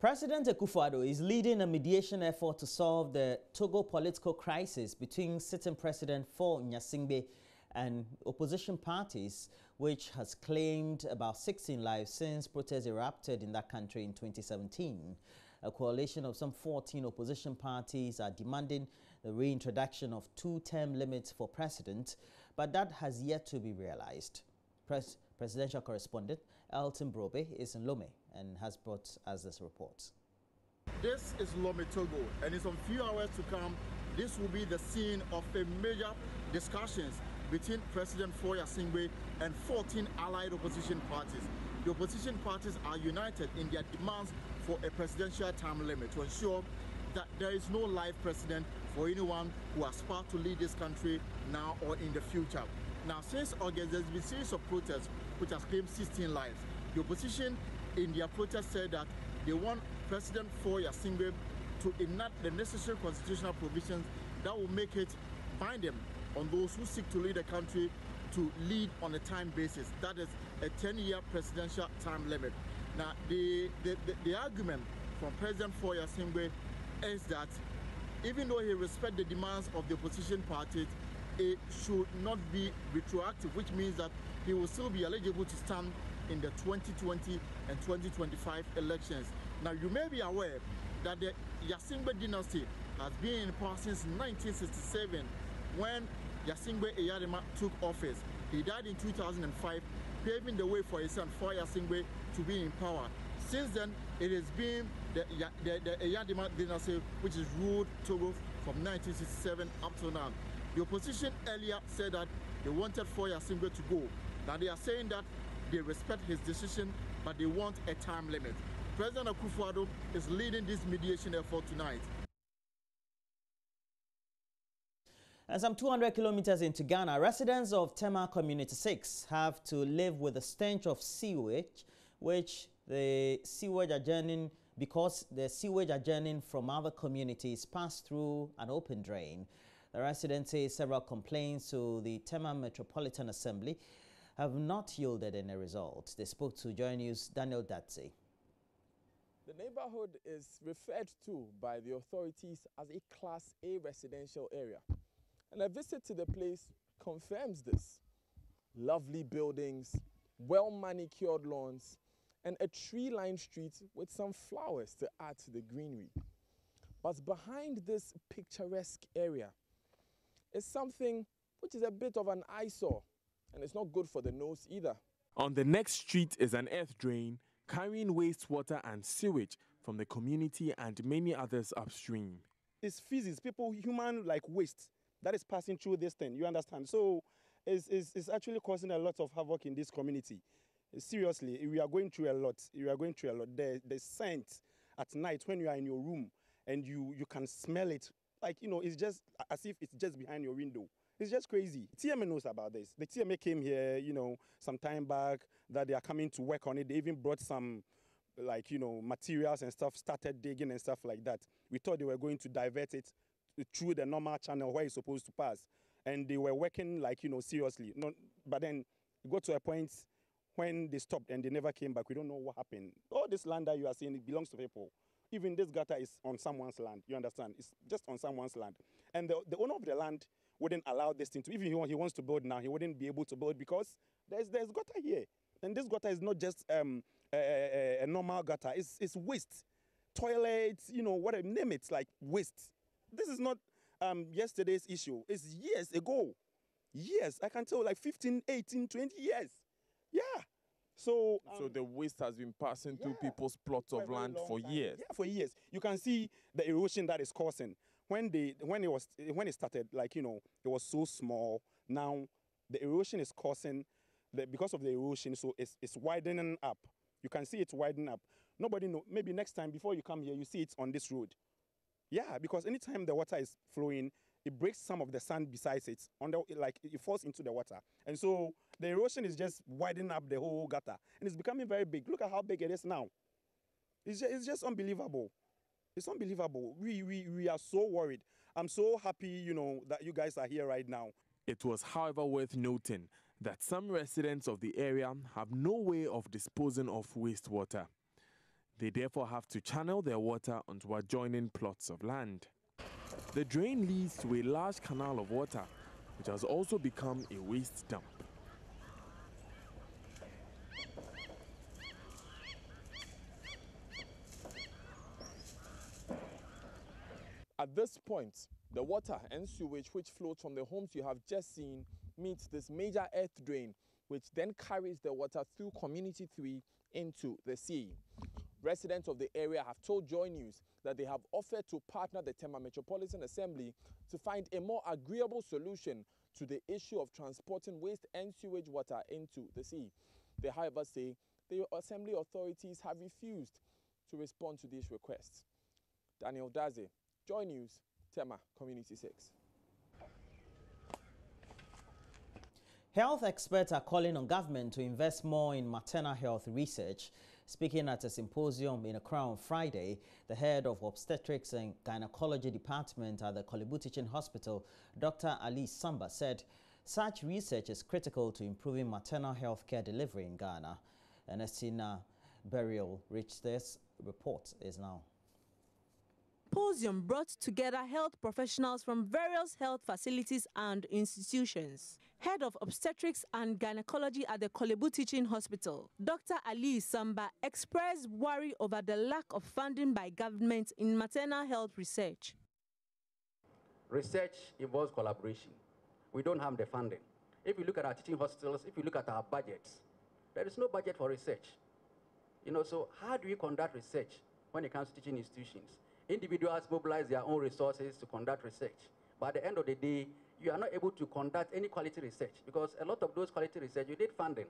President Akufo-Addo is leading a mediation effort to solve the Togo political crisis between sitting President Faure Gnassingbé and opposition parties, which has claimed about 16 lives since protests erupted in that country in 2017. A coalition of some 14 opposition parties are demanding the reintroduction of two-term limits for president, but that has yet to be realized. Presidential correspondent Elton Brobe is in Lome and has brought us this report. This is Lome, Togo, and in some few hours to come, this will be the scene of a major discussions between President Faure Gnassingbé and 14 allied opposition parties. The opposition parties are united in their demands for a presidential term limit to ensure that there is no live president for anyone who aspires to lead this country now or in the future. Now, since August, there's been a series of protests which has claimed 16 lives. The opposition in their protest said that they want President Faure Gnassingbé to enact the necessary constitutional provisions that will make it bind them on those who seek to lead the country to lead on a time basis. That is a 10-year presidential time limit. Now, the argument from President Faure Gnassingbé is that even though he respects the demands of the opposition parties, it should not be retroactive, which means that he will still be eligible to stand in the 2020 and 2025 elections. Now, you may be aware that the Gnassingbé dynasty has been in power since 1967, when Gnassingbé Eyadema took office. He died in 2005, paving the way for his son Faure Gnassingbé to be in power. Since then, it has been the Eyadema dynasty which has ruled Togo from 1967 up to now. The opposition earlier said that they wanted Faure Gnassingbé to go. Now they are saying that they respect his decision, but they want a time limit. President Akufo-Addo is leading this mediation effort tonight. And some 200 kilometers into Ghana, residents of Tema Community 6 have to live with the stench of sewage, because the sewage adjoining from other communities pass through an open drain. The residents say several complaints to the Tema Metropolitan Assembly have not yielded any result. They spoke to JoyNews' Daniel Datze. The neighborhood is referred to by the authorities as a Class A residential area. And a visit to the place confirms this. Lovely buildings, well-manicured lawns, and a tree-lined street with some flowers to add to the greenery. But behind this picturesque area is something which is a bit of an eyesore, and it's not good for the nose either. On the next street is an earth drain carrying wastewater and sewage from the community and many others upstream. It's feces, human waste that is passing through this thing, you understand? So it's actually causing a lot of havoc in this community. Seriously, we are going through a lot. The scent at night when you are in your room and you can smell it, it's just as if it's just behind your window. It's just crazy. Tema knows about this. The Tema came here, some time back, that they are coming to work on it. They even brought some, materials and stuff, started digging and stuff like that. We thought they were going to divert it through the normal channel where it's supposed to pass. And they were working, seriously. But then it got to a point when they stopped and they never came back. We don't know what happened. All this land that you are seeing, it belongs to people. Even this gutter is on someone's land, you understand? It's just on someone's land. And the owner of the land wouldn't allow this thing to, even if he wants to build now, he wouldn't be able to build because there's gutter here. And this gutter is not just a normal gutter, it's waste. Toilets, whatever, name it, waste. This is not yesterday's issue, it's years ago. Years, I can tell, 15, 18, 20 years. Yeah. So the waste has been passing through people's plots of land for years. Yeah, for years. You can see the erosion that is causing. When it started, it was so small. Now the erosion is causing, because of the erosion, so it's widening up. You can see it's widening up. Nobody know. Maybe next time before you come here, you see it on this road. Yeah, because anytime the water is flowing, it breaks some of the sand besides it. It falls into the water. And so the erosion is just widening up the whole gutter. And it's becoming very big. Look at how big it is now. It's just unbelievable. It's unbelievable. We are so worried. I'm so happy, that you guys are here right now. It was, however, worth noting that some residents of the area have no way of disposing of wastewater. They therefore have to channel their water onto adjoining plots of land. The drain leads to a large canal of water, which has also become a waste dump. At this point, the water and sewage which flows from the homes you have just seen meets this major earth drain, which then carries the water through Community 3 into the sea. Residents of the area have told JoyNews that they have offered to partner the Tema Metropolitan Assembly to find a more agreeable solution to the issue of transporting waste and sewage water into the sea. They, however, say the assembly authorities have refused to respond to these requests. Daniel Daze, JoyNews, Tema, Community 6. Health experts are calling on government to invest more in maternal health research. Speaking at a symposium in Accra on Friday, the head of obstetrics and gynecology department at the Korle Bu Teaching Hospital, Dr. Ali Samba, said such research is critical to improving maternal health care delivery in Ghana. Ernestina Burial reached this report is now. Symposium brought together health professionals from various health facilities and institutions. Head of obstetrics and gynecology at the Korle Bu Teaching Hospital, Dr. Ali Samba, expressed worry over the lack of funding by government in maternal health research. Research involves collaboration. We don't have the funding. If you look at our teaching hospitals, if you look at our budgets, there is no budget for research. So how do we conduct research when it comes to teaching institutions? Individuals mobilize their own resources to conduct research. But at the end of the day, you are not able to conduct any quality research because a lot of those quality research, you need funding.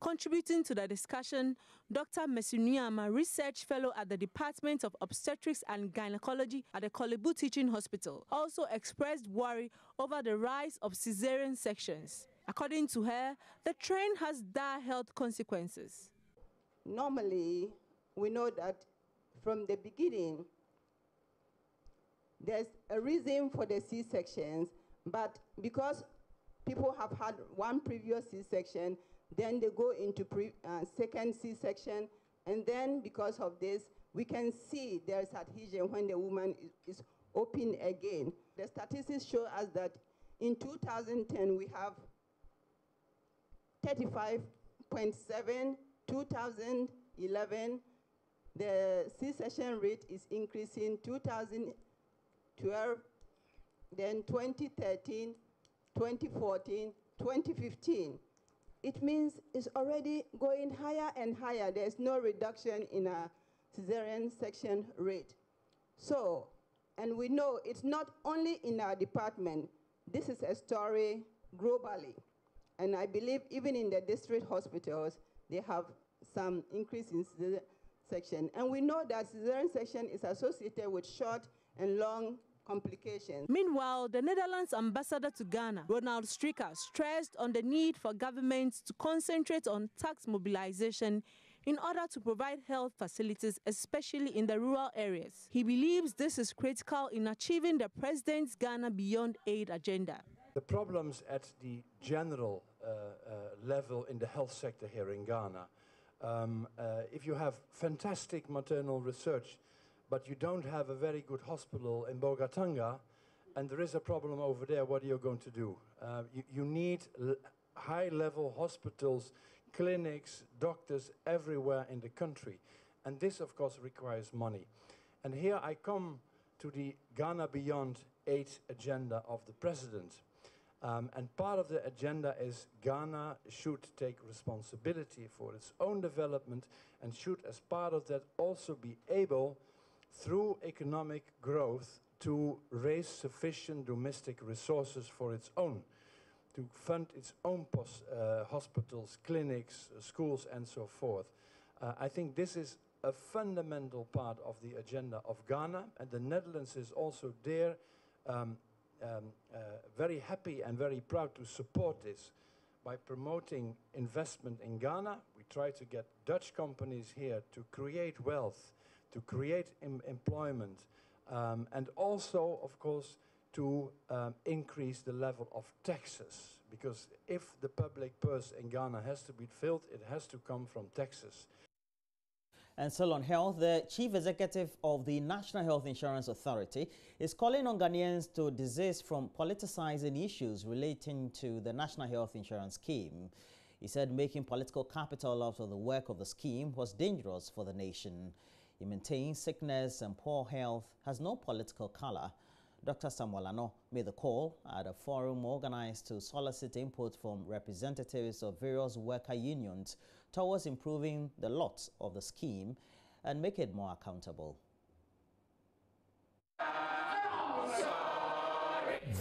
Contributing to the discussion, Dr. Mesunuyama, research fellow at the Department of Obstetrics and Gynecology at the Korle Bu Teaching Hospital, also expressed worry over the rise of cesarean sections. According to her, the trend has dire health consequences. Normally, we know that from the beginning, there's a reason for the C-sections, but because people have had one previous C-section, then they go into second C-section, and then because of this, we can see there's adhesion when the woman is open again. The statistics show us that in 2010, we have 35.7, 2011, the C-section rate is increasing, 2012, then 2013, 2014, 2015. It means it's already going higher and higher. There's no reduction in a cesarean section rate. So, and we know it's not only in our department. This is a story globally. And I believe even in the district hospitals, they have some increase in cesarean section. And we know that cesarean section is associated with short and long complications. Meanwhile, the Netherlands ambassador to Ghana, Ronald Stricker, stressed on the need for governments to concentrate on tax mobilization in order to provide health facilities, especially in the rural areas. He believes this is critical in achieving the president's Ghana Beyond Aid agenda. The problems at the general level in the health sector here in Ghana, if you have fantastic maternal research, but you don't have a very good hospital in Bogatanga, and there is a problem over there, what are you going to do? You need high-level hospitals, clinics, doctors everywhere in the country. And this, of course, requires money. And here I come to the Ghana Beyond Aid agenda of the president. And part of the agenda is Ghana should take responsibility for its own development and should, as part of that, also be able, through economic growth, to raise sufficient domestic resources for its own, to fund its own hospitals, clinics, schools, and so forth. I think this is a fundamental part of the agenda of Ghana, and the Netherlands is also there, very happy and very proud to support this by promoting investment in Ghana. We try to get Dutch companies here to create wealth, to create employment, and also, of course, to increase the level of taxes. Because if the public purse in Ghana has to be filled, it has to come from taxes. And still on health, the chief executive of the National Health Insurance Authority is calling on Ghanaians to desist from politicizing issues relating to the National Health Insurance Scheme. He said making political capital out of the work of the scheme was dangerous for the nation. He maintains sickness and poor health has no political color. Dr. Samuel Ano made the call at a forum organized to solicit input from representatives of various worker unions towards improving the lot of the scheme and make it more accountable.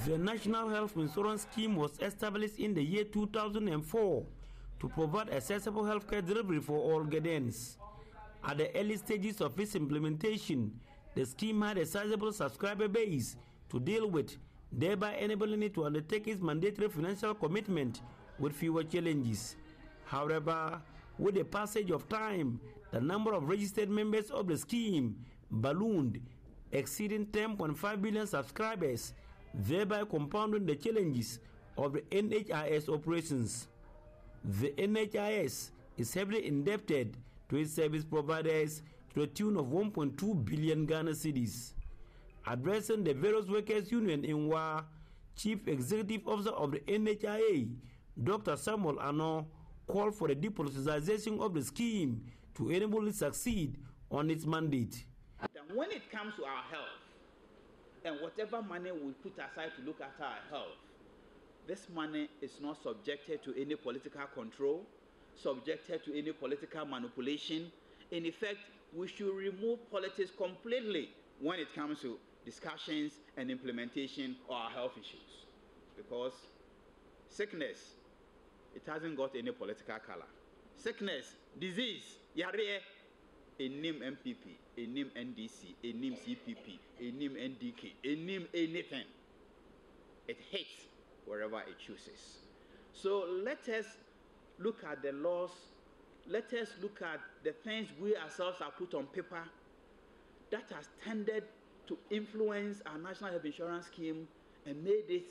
The National Health Insurance Scheme was established in the year 2004 to provide accessible healthcare delivery for all Ghanaians. At the early stages of its implementation, the scheme had a sizable subscriber base to deal with, thereby enabling it to undertake its mandatory financial commitment with fewer challenges. However, with the passage of time, the number of registered members of the scheme ballooned, exceeding 10.5 billion subscribers, thereby compounding the challenges of the NHIS operations. The NHIS is heavily indebted to its service providers to the tune of 1.2 billion Ghana cedis. Addressing the various workers' union in WA, Chief Executive Officer of the NHIA, Dr. Samuel Ano, called for the depoliticization of the scheme to enable it to succeed on its mandate. When it comes to our health, and whatever money we put aside to look after our health, this money is not subjected to any political control, subjected to any political manipulation. In effect, we should remove politics completely when it comes to discussions and implementation of our health issues. Because sickness, it hasn't got any political color. Sickness, disease, yare, a name MPP, a name NDC, a name CPP, a name NDK, a name anything. It hits wherever it chooses. So let us look at the laws. Let us look at the things we ourselves have put on paper that has tended to influence our national health insurance scheme and made it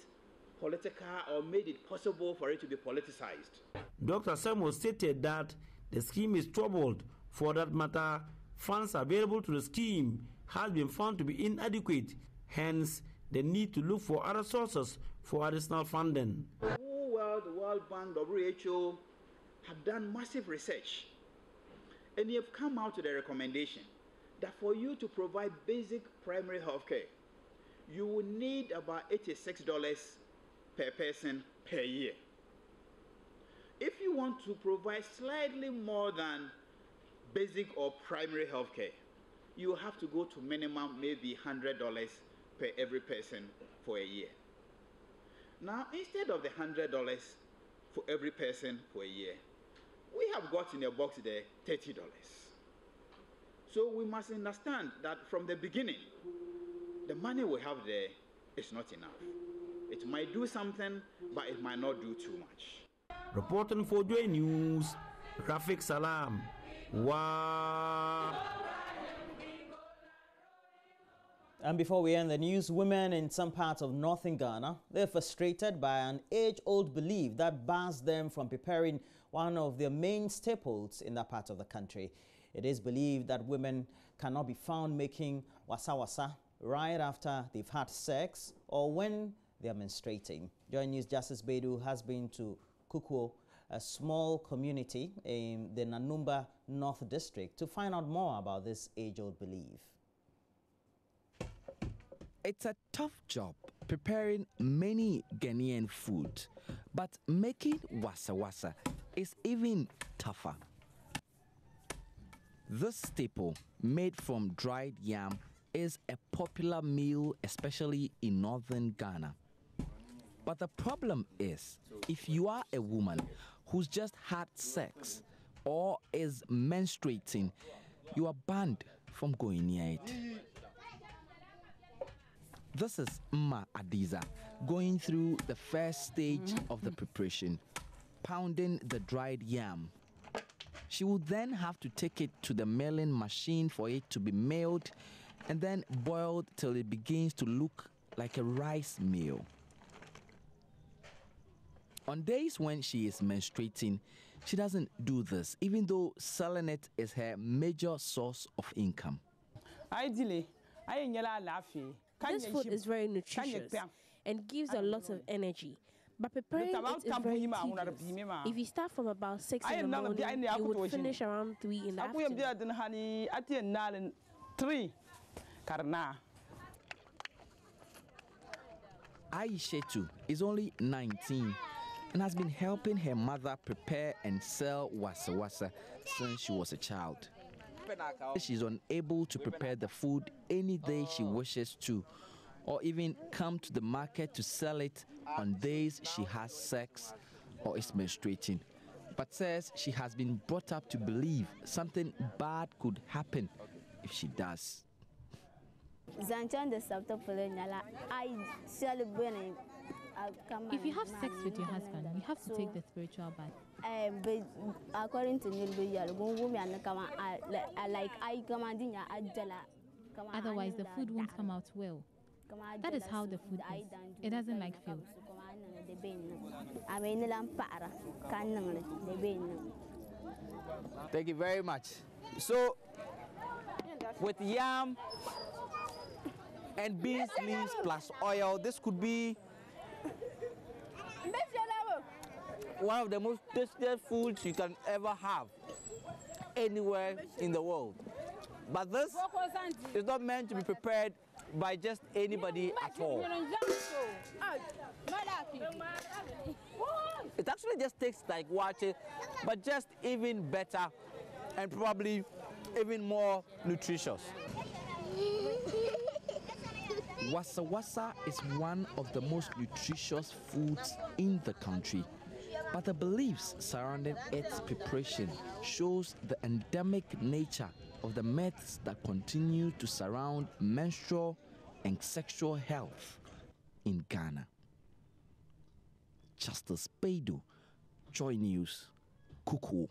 political or made it possible for it to be politicized. Dr. Samuel stated that the scheme is troubled. For that matter, funds available to the scheme has been found to be inadequate, hence the need to look for other sources for additional funding. The World Bank, WHO have done massive research, and they have come out with a recommendation that for you to provide basic primary health care, you will need about $86 per person per year. If you want to provide slightly more than basic or primary health care, you have to go to minimum maybe $100 per every person for a year. Now, instead of the $100 for every person for a year, we have got in a box there $30. So we must understand that from the beginning, the money we have there is not enough. It might do something, but it might not do too much. Reporting for JoyNews, Rafik Salam. Wow. And before we end the news, women in some parts of northern Ghana, they're frustrated by an age-old belief that bars them from preparing one of their main staples in that part of the country. It is believed that women cannot be found making wasa-wasa right after they've had sex or when they are menstruating. JoyNews Justice Bedu has been to Kukuo, a small community in the Nanumba North District, to find out more about this age-old belief. It's a tough job preparing many Ghanaian food, but making wasa-wasa is even tougher. This staple, made from dried yam, is a popular meal, especially in northern Ghana. But the problem is, if you are a woman who's just had sex or is menstruating, you are banned from going near it. This is Mma Adiza going through the first stage of the preparation, pounding the dried yam. She will then have to take it to the milling machine for it to be milled and then boiled till it begins to look like a rice meal. On days when she is menstruating, she doesn't do this, even though selling it is her major source of income. This food is very nutritious and gives a lot of energy. But preparing it is very tedious. If you start from about 6 in the morning, you would finish around 3 in the afternoon. Aishetu is only 19 and has been helping her mother prepare and sell wasa since she was a child. She's unable to prepare the food any day she wishes to, or even come to the market to sell it on days she has sex or is menstruating, but says she has been brought up to believe something bad could happen if she does. If you have sex with your husband, you have to take the spiritual bath. But according to otherwise the food won't come out well. That is how the food is. It doesn't like filth. Thank you very much. So, with yam and beans leaves plus oil, this could be one of the most tastiest foods you can ever have anywhere in the world. But this is not meant to be prepared by just anybody at all. It actually just tastes like water, but just even better and probably even more nutritious. Wasa is one of the most nutritious foods in the country, but the beliefs surrounding its preparation shows the endemic nature of the myths that continue to surround menstrual and sexual health in Ghana. Justice Beidou, JoyNews, Kuku.